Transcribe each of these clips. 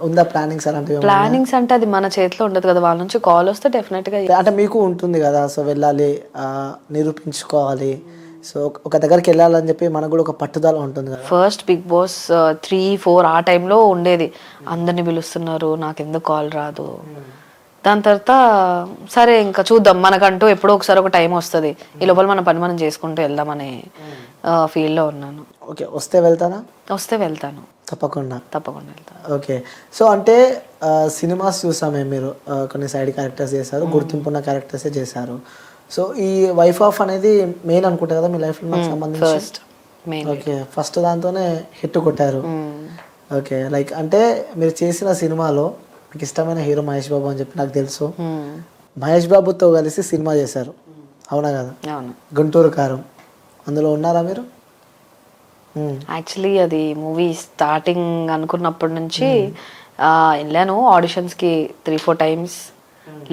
ఉందా ప్లానింగ్స్ అలాంటివి? ప్లానింగ్స్ అంటే అది మన చేతిలో ఉండదు కదా, వాళ్ళ నుంచి కాల్ వస్తే డెఫినెట్గా. అంటే మీకు ఉంటుంది కదా, సో వెళ్ళాలి, నిరూపించుకోవాలి, సో ఒక దగ్గరికి వెళ్ళాలని చెప్పి మనకు కూడా ఒక పట్టుదల ఉంటుంది కదా. ఫస్ట్ బిగ్ బాస్ 3-4 ఆ టైంలో ఉండేది, అందరిని పిలుస్తున్నారు నాకు ఎందుకు కాల్ రాదు. దాని తర్వాత సరే ఇంకా చూద్దాం, మనకంటూ ఎప్పుడో ఒకసారి ఒక టైం వస్తుంది, ఈ లోపల మన పని మనం చేసుకుంటూ వెళ్దామనే ఫీల్డ్లో ఉన్నాను. ఓకే, వస్తే వెళ్తానా? వస్తే వెళ్తాను, తప్పకుండా తప్పకుండా వెళ్తాను. ఓకే, సో అంటే సినిమాస్ చూసామే, మీరు కొన్ని సైడ్ క్యారెక్టర్స్ చేశారు, గుర్తింపున్న క్యారెక్టర్సే చేశారు. సో ఈ వైఫ్ ఆఫ్ అనేది మెయిన్ అనుకుంటా కదా మీ లైఫ్లో నాకు సంబంధించి? ఓకే, ఫస్ట్ దాంతోనే హిట్ కొట్టారు. ఓకే, లైక్ అంటే మీరు చేసిన సినిమాలో మీకు ఇష్టమైన హీరో మహేష్ బాబు అని చెప్పి నాకు తెలుసు. మహేష్ బాబుతో కలిసి సినిమా చేశారు, అవునా కదా? గుంటూరు కారం, అందులో ఉన్నారా మీరు? యాక్చువల్లీ అది మూవీ స్టార్టింగ్ అనుకున్నప్పటి నుంచి వెళ్ళాను ఆడిషన్స్కి 3-4 టైమ్స్,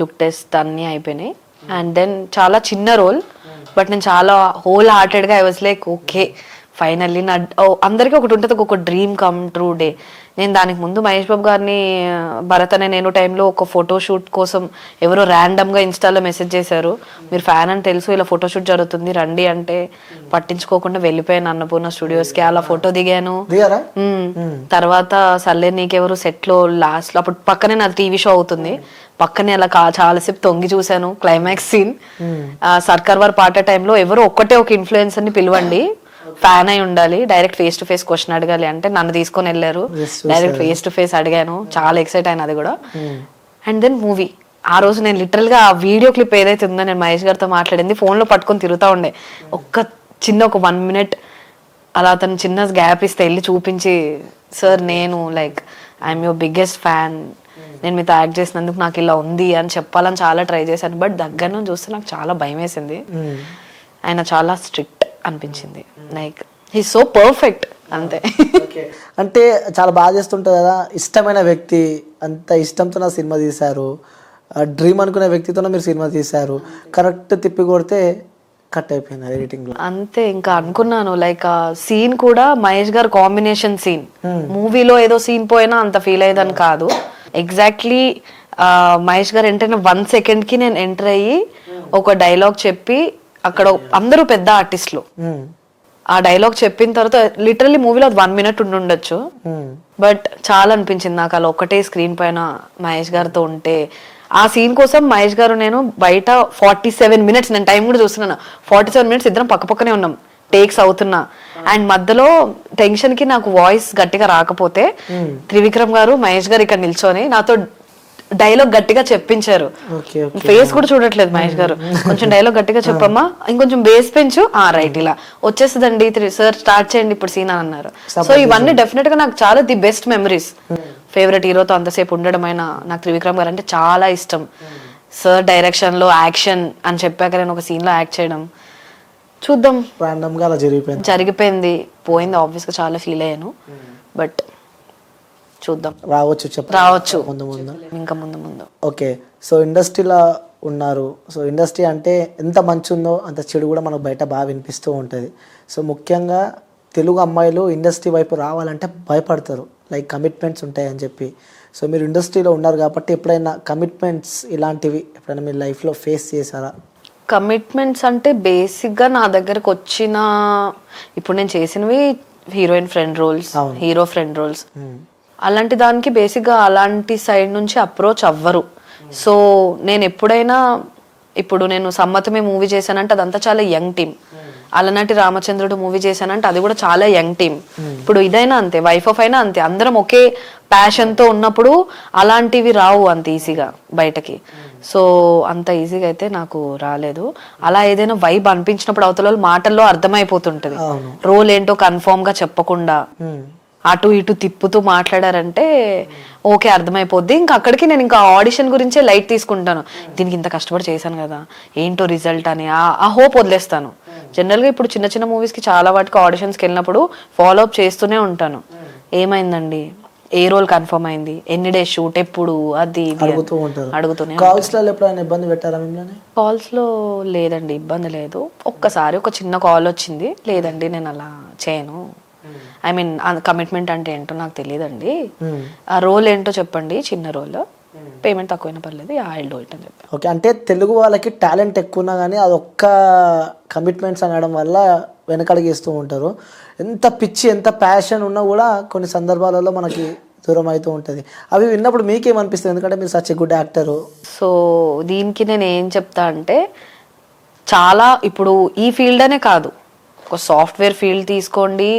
లుక్ టెస్ట్ అన్నీ అయిపోయినాయి. అండ్ దెన్ చాలా చిన్న రోల్, బట్ నేను చాలా హోల్ హార్టెడ్గా I was like okay finally నా అందరికీ ఒకటి ఉంటుంది, ఒక డ్రీమ్ కమ్ ట్రూ డే. నేను దానికి ముందు మహేష్ బాబు గారిని భరత్ అనే నేను టైంలో ఒక ఫోటోషూట్ కోసం ఎవరో ర్యాండమ్గా ఇన్స్టాలో మెసేజ్ చేశారు, మీరు ఫ్యాన్ అని తెలుసు, ఇలా ఫోటోషూట్ జరుగుతుంది రండి అంటే పట్టించుకోకుండా వెళ్ళిపోయాను అన్నపూర్ణ స్టూడియోస్కి, అలా ఫోటో దిగాను. తర్వాత సర్లే నీకెవరు సెట్లో లాస్ట్లో, అప్పుడు పక్కనే నా టీవీ షో అవుతుంది, పక్కనే అలా చాలాసేపు తొంగి చూశాను క్లైమాక్స్ సీన్. సర్కార్ వార్ పాట టైంలో ఎవరు ఒక్కటే ఒక ఇన్ఫ్లుయెన్సర్ని పిలవండి, ఫ్యాన్ అయి ఉండాలి, direct face to face question అడగాలి అంటే నన్ను తీసుకొని వెళ్ళారు, డైరెక్ట్ ఫేస్ టు ఫేస్ అడిగాను, చాలా ఎక్సైట్ అయినా అది కూడా. అండ్ దెన్ మూవీ, ఆ రోజు నేను లిటరల్ గా ఆ వీడియో క్లిప్ ఏదైతే ఉందో నేను మహేష్ గారితో మాట్లాడింది ఫోన్ లో పట్టుకొని తిరుగుతా ఉండే, ఒక 1 minute అలా అతను చిన్న గ్యాప్ ఇస్తే వెళ్ళి చూపించి, సార్ నేను like I'm your biggest fan, నేను మీతో యాక్ట్ చేసినందుకు నాకు ఇలా ఉంది అని చెప్పాలని చాలా ట్రై చేశాను. బట్ దగ్గర నుంచి చూస్తే నాకు చాలా భయం వేసింది, ఆయన చాలా స్ట్రిక్ట్ అనిపించింది, లైక్ హీ సో పర్ఫెక్ట్ అంతే. అంటే చాలా బాగా చేస్తుంటారు కదా, ఇష్టమైన వ్యక్తి, అంత ఇష్టంతో నా సినిమా తీశారు, డ్రీమ్ అనుకునే వ్యక్తితోనే మీరు సినిమా తీశారు, కరెక్ట్ తిప్పి కొడితే కట్ అయిపోయింది ఎడిటింగ్ లో అంతే. ఇంకా అనుకున్నాను లైక్ ఆ సీన్ కూడా మహేష్ గారు కాంబినేషన్ సీన్, మూవీలో ఏదో సీన్ పోయినా అంత ఫీల్ అయ్యేదని కాదు, ఎగ్జాక్ట్లీ మహేష్ గారు ఎంటర్ అయిన 1 second కి నేను ఎంటర్ అయ్యి ఒక డైలాగ్ చెప్పి, అక్కడ అందరూ పెద్ద ఆర్టిస్టులు, ఆ డైలాగ్ చెప్పిన తర్వాత లిటరల్లీ మూవీలో 1 minute ఉండొచ్చు, బట్ చాలా అనిపించింది నాకు అలా ఒకటే స్క్రీన్ పైన మహేష్ గారితో ఉంటే. ఆ సీన్ కోసం మహేష్ గారు నేను బయట 47 minutes, నేను టైం కూడా చూస్తున్నాను, 47 minutes ఇద్దరం పక్కపక్కనే ఉన్నాం, టేక్స్ అవుతున్నా. అండ్ మధ్యలో టెన్షన్ కి నాకు వాయిస్ గట్టిగా రాకపోతే త్రివిక్రమ్ గారు మహేష్ గారు ఇక్కడ నిల్చొని నాతో డైలాగ్ గట్టిగా చెప్పించారు, ఫేస్ కూడా చూడట్లేదు మహేష్ గారు, కొంచెం డైలాగ్ గట్టిగా చెప్పమ్మా, ఇంకొంచెం బేస్ పెంచు, రైట్ ఇలా వచ్చేస్తుందండి సార్ స్టార్ట్ చేయండి ఇప్పుడు సీన్ అని అన్నారు. సో ఇవన్నీ డెఫినెట్ గా నాకు చాలా ది బెస్ట్ మెమరీస్. ఫేవరెట్ హీరోతో అంతసేపు ఉండడం అయినా, నాకు త్రివిక్రమ్ గారు అంటే చాలా ఇష్టం. సార్ డైరెక్షన్ లో యాక్షన్ అని చెప్పాక నేను ఒక సీన్ లో యాక్ట్ చేయడం, చూద్దాం జరిగిపోయింది పోయింది, ఆబ్వియస్ గా చాలా ఫీల్ అయ్యాను, బట్ చూద్దాం, రావచ్చు ముందు ఇంకా ముందు. ఓకే, సో ఇండస్ట్రీలో ఉన్నారు, సో ఇండస్ట్రీ అంటే ఎంత మంచి ఉందో అంత చెడు కూడా మనకు బయట బాగా వినిపిస్తూ ఉంటుంది. సో ముఖ్యంగా తెలుగు అమ్మాయిలు ఇండస్ట్రీ వైపు రావాలంటే భయపడతారు, లైక్ కమిట్మెంట్స్ ఉంటాయని చెప్పి. సో మీరు ఇండస్ట్రీలో ఉన్నారు కాబట్టి ఎప్పుడైనా కమిట్మెంట్స్ ఇలాంటివి ఎప్పుడైనా మీ లైఫ్లో ఫేస్ చేశారా? కమిట్మెంట్స్ అంటే బేసిక్గా నా దగ్గరకు వచ్చిన, ఇప్పుడు నేను చేసినవి heroine friend roles, hero friend roles, అలాంటి దానికి బేసిక్గా అలాంటి సైడ్ నుంచి అప్రోచ్ అవ్వరు. సో నేను ఎప్పుడైనా, ఇప్పుడు నేను సమ్మతమే మూవీ చేశానంటే అదంతా చాలా యంగ్ టీమ్, అలనాటి రామచంద్రుడు మూవీ చేశానంటే అది కూడా చాలా యంగ్ టీమ్, ఇప్పుడు ఇదైనా అంతే, వైఫ్ ఆఫ్ అయినా అంతే, అందరం ఒకే ప్యాషన్తో ఉన్నప్పుడు అలాంటివి రావు అంత ఈజీగా బయటకి. సో అంత ఈజీగా అయితే నాకు రాలేదు. అలా ఏదైనా వైబ్ అనిపించినప్పుడు అవతల వాళ్ళు మాటల్లో అర్థమైపోతుంటది, రోల్ ఏంటో కన్ఫర్మ్ గా చెప్పకుండా అటు ఇటు తిప్పుతూ మాట్లాడారంటే ఓకే అర్థమైపోద్ది. ఇంకా అక్కడికి నేను ఇంకా ఆడిషన్ గురించే లైట్ తీసుకుంటాను, దీనికి ఇంత కష్టపడి చేశాను కదా ఏంటో రిజల్ట్ అని ఆ హోప్ వదిలేస్తాను. జనరల్గా ఇప్పుడు చిన్న చిన్న మూవీస్కి చాలా వాటికి ఆడిషన్స్కి వెళ్ళినప్పుడు ఫాలో అప్ చేస్తూనే ఉంటాను, ఏమైందండి, ఏ రోల్ కన్ఫర్మ్ అయింది, ఎన్ని డేస్ షూట్, ఎప్పుడు, అది అడుగుతూనే. కాల్స్ లో లేదండి, ఇబ్బంది లేదు. ఒక్కసారి ఒక చిన్న కాల్ వచ్చింది, లేదండి నేను అలా చేయను ఐ మీన్ కమిట్మెంట్ అంటే ఏంటో నాకు తెలియదండి, ఆ రోల్ ఏంటో చెప్పండి, చిన్న రోల్, పేమెంట్ తక్కువైనా పర్లేదు, ఐ డూ ఇట్ అని చెప్పి. ఓకే, అంటే తెలుగు వాళ్ళకి టాలెంట్ ఎక్కువ ఉన్నా కానీ అదొక్క కమిట్మెంట్స్ అనడం వల్ల వెనకడిగేస్తూ ఉంటారు. ఎంత పిచ్చి ఎంత ప్యాషన్ ఉన్నా కూడా కొన్ని సందర్భాలలో మనకి దూరం అవుతూ ఉంటుంది. అవి విన్నప్పుడు మీకేమనిపిస్తుంది, ఎందుకంటే మీరు such a good actor? So దీనికి నేను ఏం చెప్తా అంటే, చాలా ఇప్పుడు ఈ ఫీల్డ్ అనే కాదు, ఒక సాఫ్ట్వేర్ ఫీల్డ్ తీసుకోండి,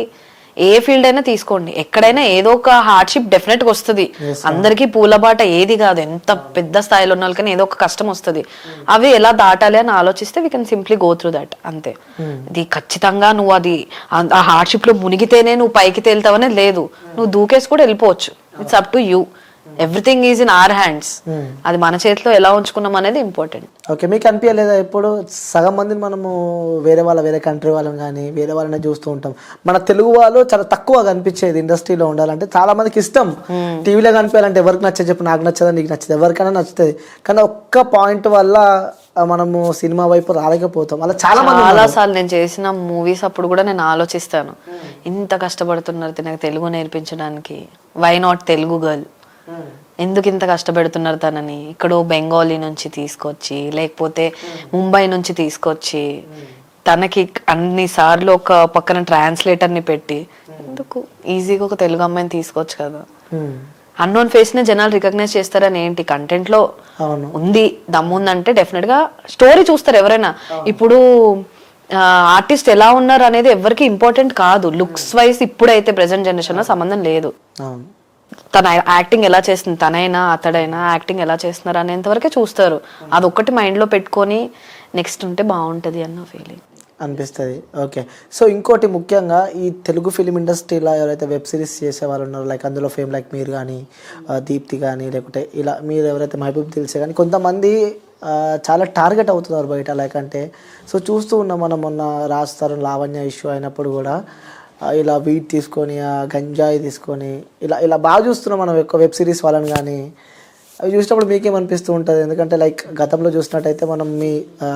ఏ ఫీల్డ్ అయినా తీసుకోండి, ఎక్కడైనా ఏదో ఒక హార్డ్షిప్ డెఫినెట్గా వస్తుంది. అందరికీ పూలబాట ఏది కాదు, ఎంత పెద్ద స్థాయిలో ఉన్న వాళ్ళకైనా ఏదో ఒక కష్టం వస్తుంది. అవి ఎలా దాటాలి అని ఆలోచిస్తే we can simply go through that, అంతే. ఇది ఖచ్చితంగా నువ్వు అది ఆ హార్డ్షిప్ లో మునిగితేనే నువ్వు పైకి తేలుతావనే లేదు, నువ్వు దూకేసి కూడా వెళ్ళిపోవచ్చు. It's up to you, everything is in our hands. అది మన చేతిలో ఎలా ఉంచుకున్నాం అనేది ఇంపార్టెంట్. ఓకే, మీకు అనిపించలేదా ఇప్పుడు సగం మందిని మనము వేరే కంట్రీ వాళ్ళని కానీ వేరే వాళ్ళని చూస్తూ ఉంటాం, మన తెలుగు వాళ్ళు చాలా తక్కువ కనిపించేది ఇండస్ట్రీలో ఉండాలంటే. చాలా మందికి ఇష్టం టీవీలో కనిపించాలంటే, ఎవరికి నచ్చదు చెప్పు, నాకు నచ్చదా నీకు నచ్చదు, ఎవరికైనా నచ్చుతుంది. కానీ ఒక్క పాయింట్ వల్ల మనము సినిమా వైపు రాలేకపోతాం. అలా చాలా సార్లు నేను చేసిన మూవీస్ అప్పుడు కూడా నేను ఆలోచిస్తాను, ఇంత కష్టపడుతున్నారు నాకు తెలుగు నేర్పించడానికి, వై నాట్ తెలుగు గర్ల్, ఎందుకు ఇంత కష్టపెడుతున్నారు తనని, ఇక్కడ బెంగాలీ నుంచి తీసుకొచ్చి లేకపోతే ముంబై నుంచి తీసుకొచ్చి తనకి అన్ని సార్లు ఒక పక్కన ట్రాన్స్లేటర్ ని పెట్టి, ఎందుకు ఈజీగా ఒక తెలుగు అమ్మాయిని తీసుకోవచ్చు కదా. అన్నోన్ ఫేస్ ని జనాలు రికగ్నైజ్ చేస్తారని ఏంటి, కంటెంట్ లో ఉంది దమ్ముందంటే డెఫినెట్ గా స్టోరీ చూస్తారు ఎవరైనా. ఇప్పుడు ఆర్టిస్ట్ ఎలా ఉన్నారు అనేది ఎవరికి ఇంపార్టెంట్ కాదు, లుక్స్ వైజ్ ఇప్పుడైతే ప్రెసెంట్ జనరేషన్ లో సంబంధం లేదు. తన యాక్టింగ్ ఎలా చేస్తుంది, తనైనా అతడైనా యాక్టింగ్ ఎలా చేస్తున్నారు అనేంత వరకే చూస్తారు. అదొక్కటి మైండ్ లో పెట్టుకొని నెక్స్ట్ ఉంటే బాగుంటది అన్న ఫీలింగ్ అనిపిస్తుంది. ఓకే, సో ఇంకోటి ముఖ్యంగా ఈ తెలుగు ఫిలిం ఇండస్ట్రీలో ఎవరైతే వెబ్ సిరీస్ చేసే వాళ్ళు ఉన్నారో, లైక్ అందులో ఫేమ్ లైక్ మీరు కానీ దీప్తి కానీ, లేకుంటే ఇలా మీరు ఎవరైతే మహబూబ్ తెలిసే కానీ, కొంతమంది చాలా టార్గెట్ అవుతున్నారు బయట. లైక్ అంటే సో చూస్తూ ఉన్నాం మనం, మొన్న రాస్తారు లావణ్య ఇష్యూ అయినప్పుడు కూడా ఇలా వీట్ తీసుకొని గంజాయి తీసుకొని ఇలా బాగా చూస్తున్నాం మనం ఎక్కువ వెబ్ సిరీస్ వాళ్ళని. కానీ అవి చూసినప్పుడు మీకేమనిపిస్తూ ఉంటుంది, ఎందుకంటే లైక్ గతంలో చూసినట్టయితే మనం మీ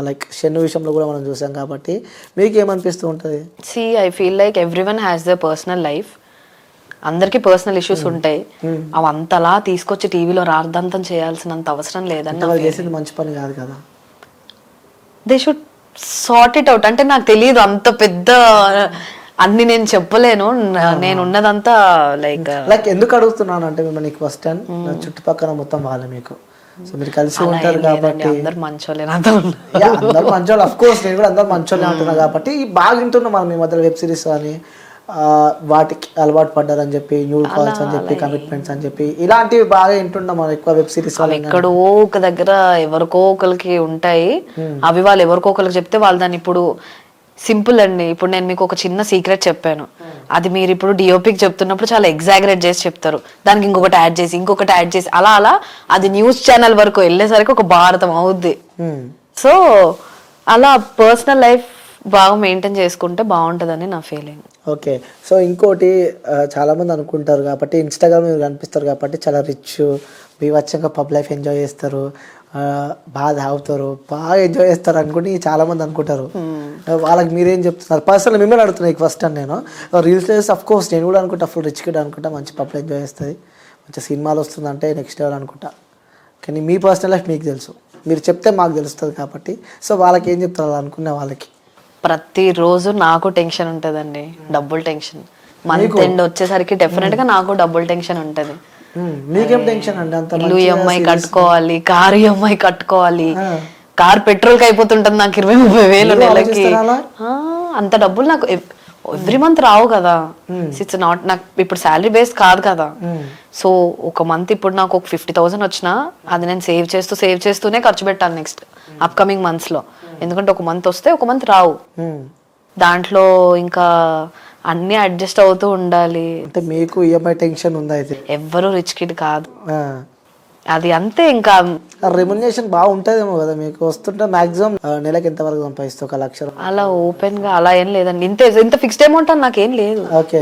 లైక్ షెన్ను విషయంలో కూడా మనం చూసాం కాబట్టి మీకేమనిపిస్తూ ఉంటుంది? See I feel like everyone has the personal life, అందరికి పర్సనల్ ఇష్యూస్ ఉంటాయి. అవి అంతలా తీసుకొచ్చి టీవీలో రార్దంతం చేయాల్సినంత అవసరం లేదని చేసేది మంచి పని కాదు కదా. They should sort it out. అంటే నాకు తెలియదు అంత పెద్ద అన్ని నేను చెప్పలేను, నేను ఉన్నదంతా లైక్ ఎందుకు అడుగుతున్నాను అంటే మిమ్మల్ని ఫస్ట్ టైం చుట్టుపక్కల మొత్తం వాళ్ళే మీకు, సో మీరు కలిసి ఉంటారు కాబట్టి. అందరు మంచోళ్ళే, అందరు మంచోళ్ళు, అఫ్ కోర్స్ నేను కూడా అందరు మంచోళ్ళే అంటున్నా కాబట్టి బాగా వింటున్నాం మనం ఈ మధ్య వెబ్ సిరీస్ అని, వాటికి అలవాటు పడ్డారని చెప్పి, న్యూ కాల్స్ అని చెప్పి, కమిట్మెంట్స్ అని చెప్పి, ఇలాంటివి బాగా వింటున్నాం మనం ఎక్కువ వెబ్ సిరీస్. ఎక్కడో ఒక దగ్గర ఎవరికో ఒకరికి ఉంటాయి, అవి వాళ్ళు ఎవరికో ఒకరికి చెప్తే వాళ్ళు దాన్ని ఇప్పుడు సింపుల్ అండి. ఇప్పుడు నేను మీకు ఒక చిన్న సీక్రెట్ చెప్పాను, అది మీరు ఇప్పుడు డిఓపికి చెప్తున్నప్పుడు చాలా ఎగ్జాగరేట్ చేసి చెప్తారు, దానికి ఇంకొకటి యాడ్ చేసి ఇంకొకటి యాడ్ చేసి అలా అది న్యూస్ ఛానల్ వరకు వెళ్ళేసరికి ఒక భారతం అవుద్ది. సో అలా పర్సనల్ లైఫ్ బాగా మెయింటైన్ చేసుకుంటే బాగుంటుందని నా ఫీలింగ్. ఓకే, సో ఇంకోటి చాలా మంది అనుకుంటారు కాబట్టి, ఇన్స్టాగ్రామ్ మీరు కనిపిస్తారు కాబట్టి చాలా రిచ్, బీవచ్చంగా పబ్ లైఫ్ ఎంజాయ్ చేస్తారు, బాగా తాగుతారు, బాగా ఎంజాయ్ చేస్తారు అనుకుని చాలా మంది అనుకుంటారు. వాళ్ళకి మీరేం చెప్తున్నారు? పర్సనల్ మిమ్మల్ని అడుగుతున్నాయి ఫస్ట్ టైం నేను. రీల్స్ చేసి అఫ్ కోర్స్ నేను కూడా అనుకుంటా ఫుల్ రిచ్ కిడ్ అనుకుంటా, మంచి పబ్లో ఎంజాయ్ చేస్తుంది, మంచి సినిమాలు వస్తుందంటే నెక్స్ట్ లెవెల్ అనుకుంటా. కానీ మీ పర్సనల్ లైఫ్ మీకు తెలుసు, మీరు చెప్తే మాకు తెలుస్తుంది కాబట్టి. సో వాళ్ళకి ఏం చెప్తారు అనుకునే వాళ్ళకి? ప్రతిరోజు నాకు టెన్షన్ ఉంటుందండి, డబుల్ టెన్షన్. మంత్ ఎండ్ వచ్చేసరికి డెఫినెట్ గా నాకు డబుల్ టెన్షన్ ఉంటది. మీకేం టెన్షన్ అండి? అంత ఇల్లు ఈఎంఐ కట్టుకోవాలి, కారు ఈఎంఐ కట్టుకోవాలి, కార్ పెట్రోల్ కి అయిపోతుంటది నాకు 20-30 వేలు నెలకి. అంత డబ్బులు నాకు ఎవ్రీ మంత్ రావు కదా, ఇట్స్ నాట్, నాకు ఇప్పుడు శాలరీ బేస్ కాదు కదా. సో ఒక మంత్ ఇప్పుడు నాకు ఒక 50,000 వచ్చినా అది నేను సేవ్ చేస్తూనే ఖర్చు పెట్టాలి నెక్స్ట్ అప్కమింగ్ మంత్స్ లో. ఎందుకంటే ఒక మంత్ వస్తే ఒక మంత్ రావు, దాంట్లో ఇంకా అన్ని అడ్జస్ట్ అవుతూ ఉండాలి. అంటే మీకు ఈఎంఐ టెన్షన్ ఉందా? అయితే ఎవ్వరు రిచ్ కిడ్ కాదు, అది అంతే. ఇంకా రెమ్యునరేషన్ బాగుంటదేమో కదా మీకు, వస్తుంటే మాక్సిమం నెలకి ఎంత వరకు సంపాదిస్తే? 1 లక్ష అలా ఓపెన్ గా అలా ఏం లేదండి, ఇంత ఫిక్స్డ్ అమౌంట్ అని నాకేం లేదు. ఓకే,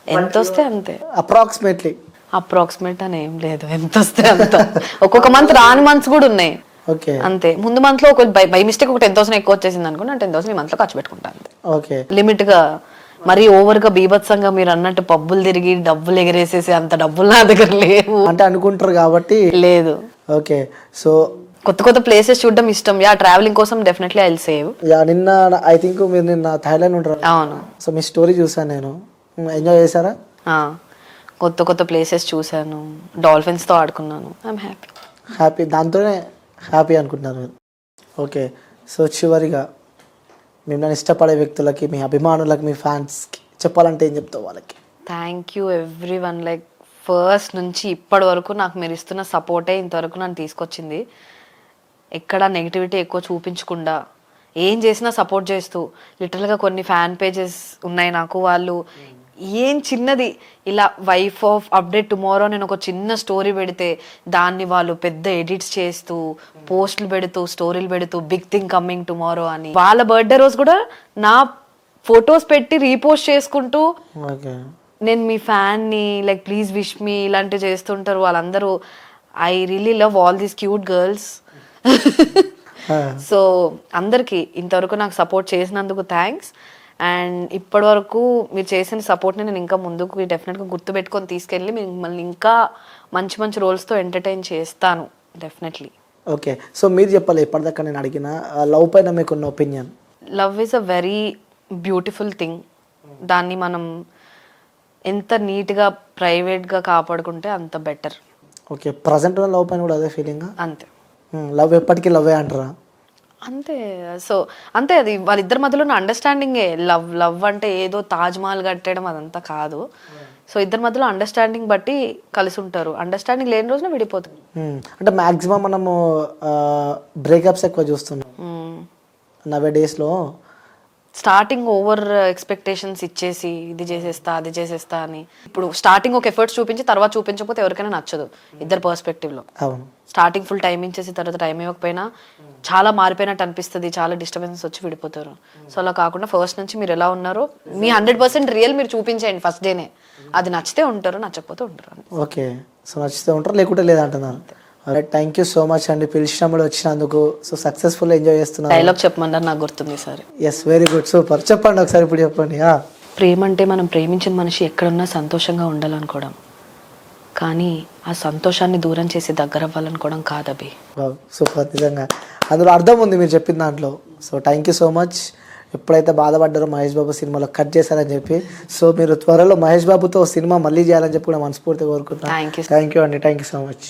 ఎంత వస్తే అంతే. అప్రాక్సిమేట్ అని ఏం లేదు, ఎంత వస్తే అంత. ఒక్కొక్క మంత్ రాని మంత్స్ కూడా ఉన్నాయి, అంతే. ముందు మంత్ లో ఒక బై మిస్టేక్ ఒక 10,000 ఎక్కువ వచ్చేసింది అనుకున్నా, 10,000 ఈ మంత్ లో ఖర్చు పెట్టుకుంటా అంతే. లిమిట్ గా మరి ఓవర్ గా బీభత్సంగా మీరు అన్నట్టు పబ్బులు తిరిగి డబ్బులు ఎగరేసేసి అంత డబ్బులు నా దగ్గర లేవు. అంటే అనుకుంటారు కాబట్టి. లేదు. ఓకే, సో కొత్త కొత్త ప్లేసెస్ చూడడం ఇష్టం. యా, ట్రావెలింగ్ కోసం definitely I will save. Yeah, నిన్న ఐ థింక్ మీరు నిన్న థాయిలాండ్ ఉంటారు. అవును. సో మీ స్టోరీ చూసాను నేను. ఎంజాయ్ చేశారా? కొత్త కొత్త ప్లేసెస్ చూశాను, డాల్ఫిన్స్ తో ఆడుకున్నాను. ఐఎమ్ హ్యాపీ, దాంతోనే హ్యాపీ అనుకుంటున్నారు మీరు. ఓకే, సో చివరిగా మిమ్మల్ని ఇష్టపడే వ్యక్తులకి, మీ అభిమానులకి, మీ ఫ్యాన్స్కి చెప్పాలంటే ఏం చెప్తావు వాళ్ళకి? Thank you every one. Like first నుంచి ఇప్పటి వరకు నాకు మీరు ఇస్తున్న సపోర్టే ఇంతవరకు నన్ను తీసుకొచ్చింది. ఎక్కడ నెగిటివిటీ ఎక్కువ చూపించకుండా ఏం చేసినా సపోర్ట్ చేస్తూ, లిటరల్గా కొన్ని ఫ్యాన్ పేజెస్ ఉన్నాయి నాకు. వాళ్ళు ఏం చిన్నది ఇలా వైఫ్ ఆఫ్ అప్డేట్ టుమారో నేను ఒక చిన్న స్టోరీ పెడితే దాన్ని వాళ్ళు పెద్ద ఎడిట్స్ చేస్తూ, పోస్టులు పెడుతూ, స్టోరీలు పెడుతూ, బిగ్ థింగ్ కమింగ్ టుమారో అని. వాళ్ళ బర్త్డే రోజు కూడా నా ఫొటోస్ పెట్టి రీపోస్ట్ చేసుకుంటూ నేను మీ ఫ్యాన్ని, లైక్ ప్లీజ్ విష్ మీ ఇలాంటివి చేస్తుంటారు వాళ్ళందరూ. I really love all these cute girls. So అందరికీ ఇంతవరకు నాకు సపోర్ట్ చేసినందుకు థ్యాంక్స్. అండ్ ఇప్పటి వరకు మీరు చేసిన సపోర్ట్ని నేను ఇంకా ముందుకు డెఫినెట్గా గుర్తుపెట్టుకొని తీసుకెళ్ళి మిమ్మల్ని ఇంకా మంచి మంచి రోల్స్తో ఎంటర్టైన్ చేస్తాను డెఫినెట్లీ. ఓకే, సో మీరు చెప్పాలి, ఇప్పటిదాకా నేను అడిగిన లవ్ పైన మీకున్న opinion? Love is a very beautiful thing. దాన్ని మనం ఎంత నీట్గా ప్రైవేట్గా కాపాడుకుంటే అంత బెటర్. ఓకే, ప్రజెంట్ లవ్ పైన కూడా అదే ఫీలింగ్? అంతే. లవ్ ఎప్పటికీ లవ్వే అంటారా? అంతే. సో అంతే, అది వాళ్ళిద్దరి మధ్యలో ఉన్న అండర్స్టాండింగే లవ్. లవ్ అంటే ఏదో తాజ్ మహల్ కట్టడం అదంతా కాదు. సో ఇద్దరి మధ్యలో అండర్స్టాండింగ్ బట్టి కలిసి ఉంటారు. అండర్స్టాండింగ్ లేని రోజున విడిపోతుంది. అంటే మాక్సిమం మనము బ్రేకప్స్ ఎక్కువ చూస్తున్నాం నవే డేస్లో. స్టార్టింగ్ ఓవర్ ఎక్స్పెక్టేషన్స్ ఇచ్చేసి ఇది చేసేస్తా అది చేసేస్తా అని. ఇప్పుడు స్టార్టింగ్ ఒక ఎఫర్ట్స్ చూపించి తర్వాత చూపించకపోతే ఎవరికైనా నచ్చదు ఇద్దరు పర్స్పెక్టివ్లో. అవును, స్టార్టింగ్ ఫుల్ టైం ఇచ్చేసి తర్వాత టైం ఇవ్వకపోయినా చాలా మారిపోయినట్టు అనిపిస్తుంది, చాలా డిస్టర్బెన్సెస్ వచ్చి విడిపోతారు. సో అలా కాకుండా ఫస్ట్ నుంచి మీరు ఎలా ఉన్నారో మీ 100% రియల్ మీరు చూపించండి ఫస్ట్ డేనే. అది నచ్చితే ఉంటారు, నచ్చకపోతే ఉంటారు. ఓకే, సో నచ్చితే ఉంటారు, లేకుంటే లేదంటున్నారు. థ్యాంక్ యూ సో మచ్ అండి, పిలిచినప్పుడు వచ్చినందుకు. సో సక్సెస్ఫుల్ ఎంజాయ్ చేస్తున్నారు. డైలాగ్ చెప్పమన్నారు, నాకు గుర్తుంది sir. Yes, very good, super. చెప్పండి ఒకసారి, ఇప్పుడు చెప్పండి. ప్రేమ అంటే మనం ప్రేమించిన మనిషి ఎక్కడున్నా సంతోషంగా ఉండాలనుకోవడం, కానీ ఆ సంతోషాన్ని దూరం చేసి దగ్గర అవ్వాలనుకోవడం కాదబి. సూపర్, నిజంగా అందులో అర్థం ఉంది మీరు చెప్పిన దాంట్లో. So thank you so much. ఎప్పుడైతే బాధపడ్డారో మహేష్ బాబు సినిమాలో కట్ చేశారని చెప్పి, సో మీరు త్వరలో మహేష్ బాబుతో సినిమా మళ్ళీ చేయాలని చెప్పి కూడా మనస్ఫూర్తిగా కోరుకుంటున్నాను. Thank you. థ్యాంక్ యూ అండి, థ్యాంక్ యూ సో మచ్.